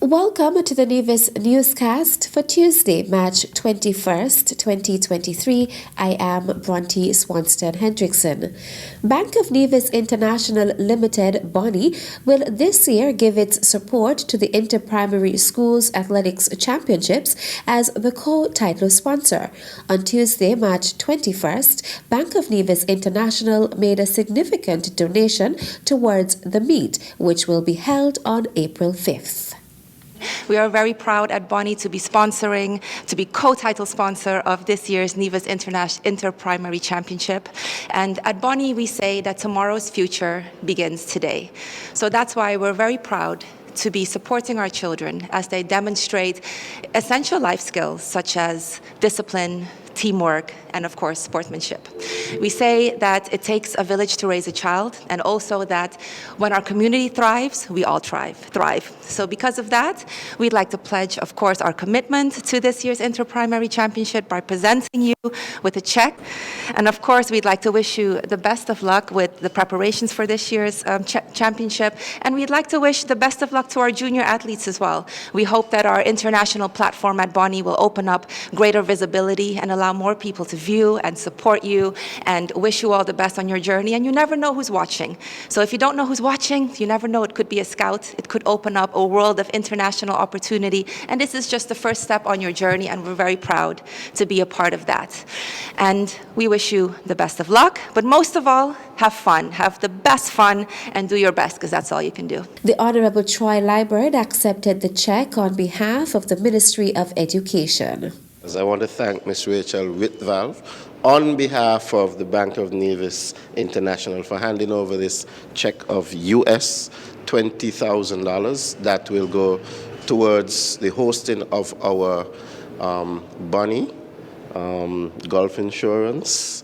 Welcome to the Nevis newscast for Tuesday, March 21st, 2023. I am Bronte Swanston Hendrickson. Bank of Nevis International Limited, Bonnie, will this year give its support to the Inter-Primary Schools Athletics Championships as the co-title sponsor. On Tuesday, March 21st, Bank of Nevis International made a significant donation towards the meet, which will be held on April 5th. We are very proud at Bonnie to be co-title sponsor of this year's Nevis Inter-Primary Championship. And at Bonnie, we say that tomorrow's future begins today. So that's why we're very proud to be supporting our children as they demonstrate essential life skills such as discipline, teamwork, and of course, sportsmanship. We say that it takes a village to raise a child, and also that when our community thrives, we all thrive. So because of that, we'd like to pledge, of course, our commitment to this year's Inter-Primary Championship by presenting you with a check. And of course, we'd like to wish you the best of luck with the preparations for this year's championship. And we'd like to wish the best of luck to our junior athletes as well. We hope that our international platform at Bonnie will open up greater visibility and allow more people to view and support you, and wish you all the best on your journey. And you never know who's watching. So if you don't know who's watching, you never know. It could be a scout. It could open up a world of international opportunity. And this is just the first step on your journey, and we're very proud to be a part of that. And we wish you the best of luck, but most of all, have fun. Have the best fun and do your best, because that's all you can do. The Honorable Troy Liburd accepted the check on behalf of the Ministry of Education. I want to thank Ms. Rachel Whitvalve on behalf of the Bank of Nevis International for handing over this check of US $20,000 that will go towards the hosting of our Bonnie Golf Insurance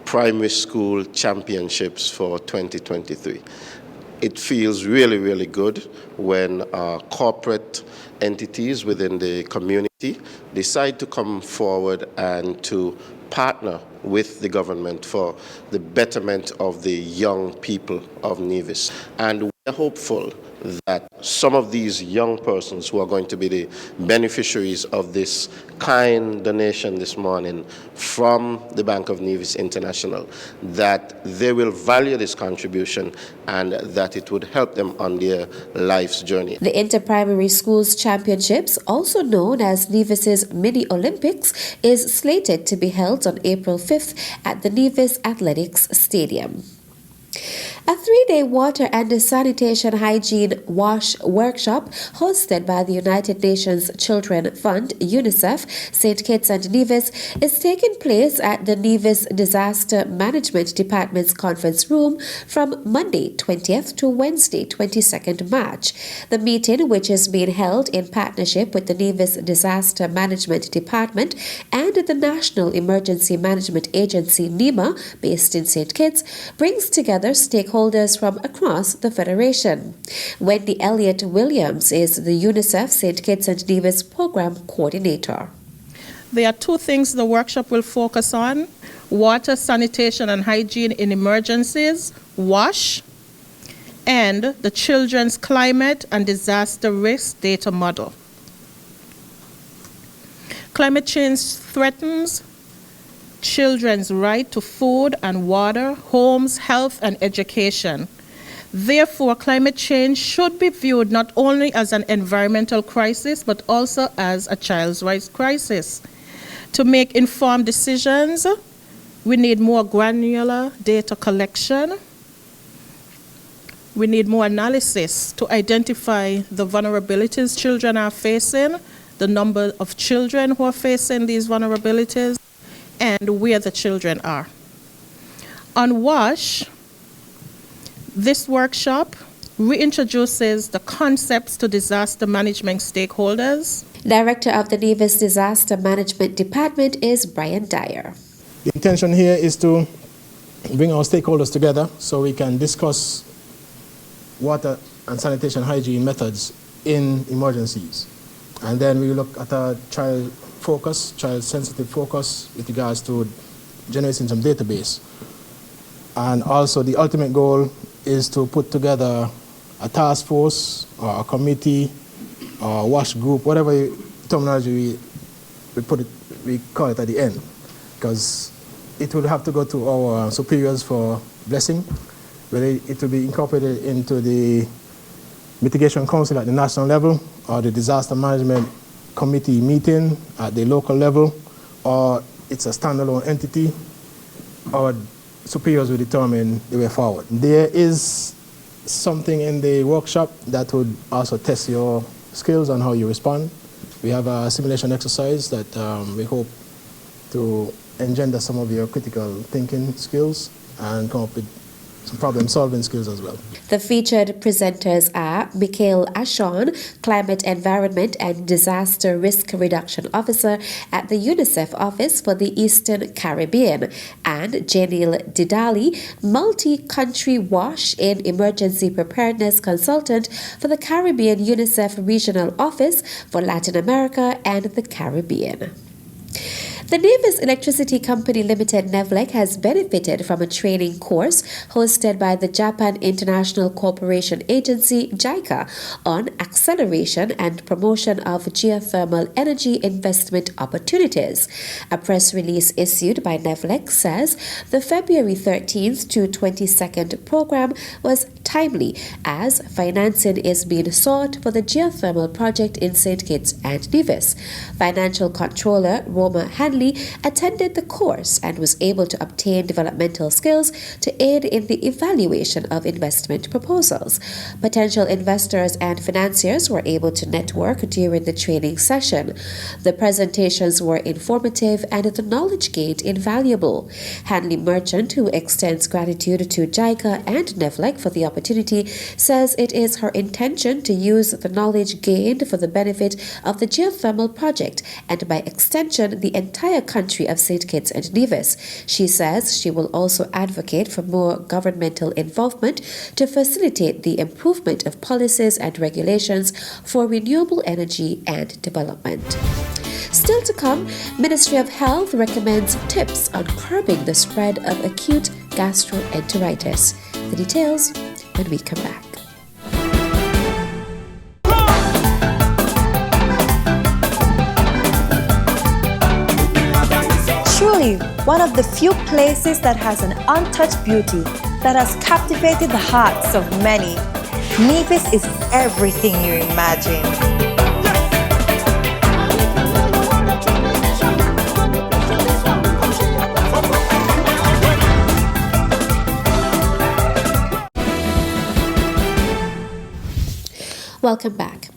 Primary School Championships for 2023. It feels really, really good when corporate entities within the community decide to come forward and to partner with the government for the betterment of the young people of Nevis. And we are hopeful that some of these young persons who are going to be the beneficiaries of this kind donation this morning from the Bank of Nevis International, that they will value this contribution and that it would help them on their life's journey. The Inter-Primary Schools Championships, also known as Nevis's Mini Olympics, is slated to be held on April 5th at the Nevis Athletics Stadium. A 3-day Water and Sanitation Hygiene WASH workshop hosted by the United Nations Children Fund, UNICEF, St. Kitts and Nevis is taking place at the Nevis Disaster Management Department's conference room from Monday 20th to Wednesday 22nd March. The meeting, which is being held in partnership with the Nevis Disaster Management Department and the National Emergency Management Agency, NEMA, based in St. Kitts, brings together stakeholders from across the Federation. Wendy Elliott Williams is the UNICEF St. Kitts and Nevis Program Coordinator. There are two things the workshop will focus on: water, sanitation and hygiene in emergencies, WASH, and the Children's Climate and Disaster Risk Data Model. Climate change threatens children's right to food and water, homes, health, and education. Therefore, climate change should be viewed not only as an environmental crisis, but also as a child's rights crisis. To make informed decisions, we need more granular data collection. We need more analysis to identify the vulnerabilities children are facing, the number of children who are facing these vulnerabilities, and where the children are. On WASH, this workshop reintroduces the concepts to disaster management stakeholders. Director of the Nevis Disaster Management Department is Brian Dyer. The intention here is to bring our stakeholders together so we can discuss water and sanitation hygiene methods in emergencies. And then we look at a child-sensitive focus with regards to generating some database. And also the ultimate goal is to put together a task force or a committee or wash group, whatever terminology we call it at the end, because it will have to go to our superiors for blessing, whether it will be incorporated into the Mitigation Council at the national level, or the Disaster Management Committee meeting at the local level, or it's a standalone entity. Our superiors will determine the way forward. There is something in the workshop that would also test your skills on how you respond. We have a simulation exercise that we hope to engender some of your critical thinking skills and come up with some problem-solving skills as well. The featured presenters are Mikhail Ashon, Climate, Environment and Disaster Risk Reduction Officer at the UNICEF Office for the Eastern Caribbean, and Janil Didali, Multi-Country WASH in Emergency Preparedness Consultant for the Caribbean UNICEF Regional Office for Latin America and the Caribbean. The Nevis Electricity Company Limited NEVLEC has benefited from a training course hosted by the Japan International Cooperation Agency JICA on acceleration and promotion of geothermal energy investment opportunities. A press release issued by NEVLEC says the February 13th to 22nd program was timely as financing is being sought for the geothermal project in St. Kitts and Nevis. Financial Controller Roma Hanley attended the course and was able to obtain developmental skills to aid in the evaluation of investment proposals. Potential investors and financiers were able to network during the training session. The presentations were informative and the knowledge gained invaluable. Hanley Merchant, who extends gratitude to JICA and NEVLEC for the opportunity, says it is her intention to use the knowledge gained for the benefit of the geothermal project and by extension the entire country of St. Kitts and Nevis. She says she will also advocate for more governmental involvement to facilitate the improvement of policies and regulations for renewable energy and development. Still to come, Ministry of Health recommends tips on curbing the spread of acute gastroenteritis. The details when we come back. Truly, one of the few places that has an untouched beauty that has captivated the hearts of many. Nevis is everything you imagine. Welcome back.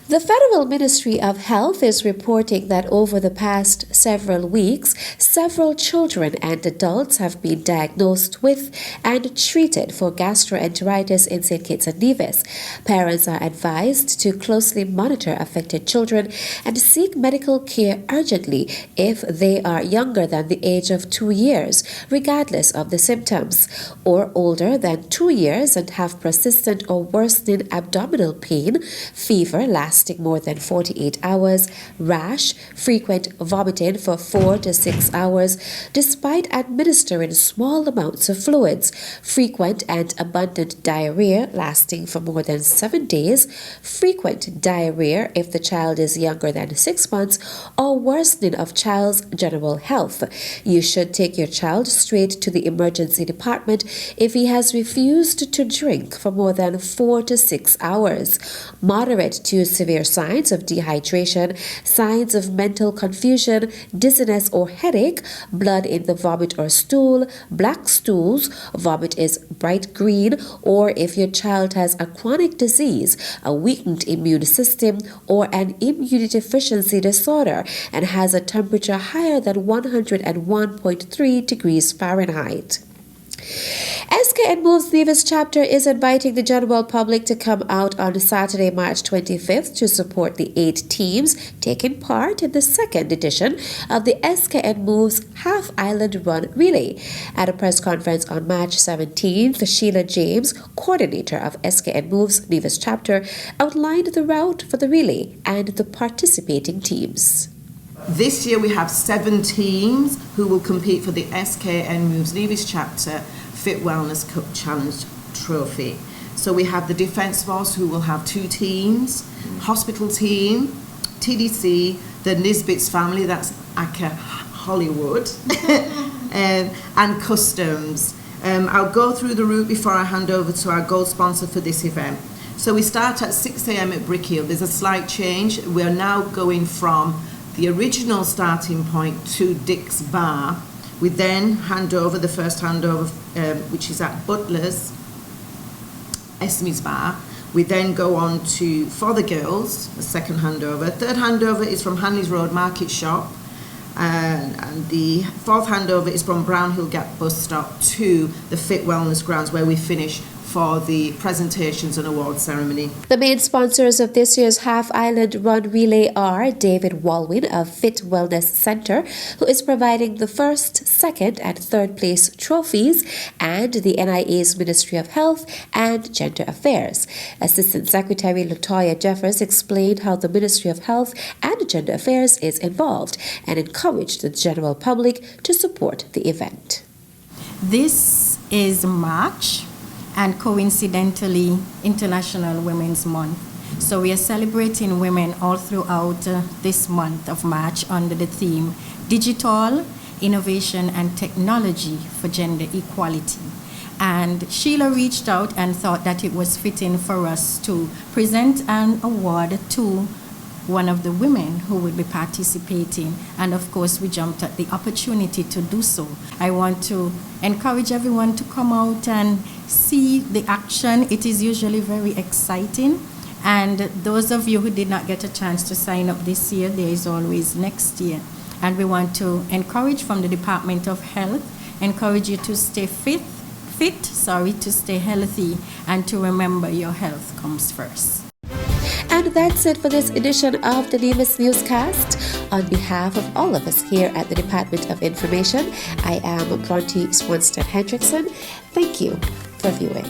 The Federal Ministry of Health is reporting that over the past several weeks, several children and adults have been diagnosed with and treated for gastroenteritis in St. Kitts and Nevis. Parents are advised to closely monitor affected children and seek medical care urgently if they are younger than the age of 2 years, regardless of the symptoms, or older than 2 years and have persistent or worsening abdominal pain, fever lasting more than 48 hours, rash, frequent vomiting for 4 to 6 hours, despite administering small amounts of fluids, frequent and abundant diarrhea lasting for more than 7 days, frequent diarrhea if the child is younger than 6 months, or worsening of child's general health. You should take your child straight to the emergency department if he has refused to drink for more than 4 to 6 hours. Moderate to severe signs of dehydration, signs of mental confusion, dizziness or headache, blood in the vomit or stool, black stools, vomit is bright green, or if your child has a chronic disease, a weakened immune system, or an immunodeficiency disorder and has a temperature higher than 101.3 degrees Fahrenheit. SKN Moves Nevis chapter is inviting the general public to come out on Saturday, March 25th to support the 8 teams taking part in the second edition of the SKN Moves Half Island Run Relay. At a press conference on March 17th, Sheila James, coordinator of SKN Moves Nevis chapter, outlined the route for the relay and the participating teams. This year we have 7 teams who will compete for the SKN Moves Nevis chapter Fit Wellness Cup Challenge Trophy. So we have the Defence Force, who will have 2 teams, hospital team, TDC, the Nisbets family, that's ACCA Hollywood, and customs. I'll go through the route before I hand over to our gold sponsor for this event. So we start at 6 a.m. at Brickhill. There's a slight change. We're now going from the original starting point to Dick's Bar. We then hand over, the first handover, which is at Butler's, Esme's Bar. We then go on to, for the girls, the second handover. Third handover is from Hanley's Road Market Shop. And the fourth handover is from Brownhill Gap Bus Stop to the Fit Wellness Grounds, where we finish for the presentations and award ceremony. The main sponsors of this year's Half Island Run Relay are David Walwyn of Fit Wellness Centre, who is providing the first, second and third place trophies, and the NIA's Ministry of Health and Gender Affairs. Assistant Secretary Latoya Jeffers explained how the Ministry of Health and Gender Affairs is involved and encouraged the general public to support the event. This is March, and coincidentally International Women's Month. So we are celebrating women all throughout this month of March under the theme Digital, Innovation and Technology for Gender Equality. And Sheila reached out and thought that it was fitting for us to present an award to one of the women who would be participating, and of course we jumped at the opportunity to do so. I want to encourage everyone to come out and see the action. It is usually very exciting, and those of you who did not get a chance to sign up this year, there is always next year. And we want to encourage from the Department of Health, encourage you to stay to stay healthy, and to remember your health comes first. And that's it for this edition of the Nevis Newscast. On behalf of all of us here at the Department of Information, I am Bronte Swanston Hendrickson. Thank you for viewing.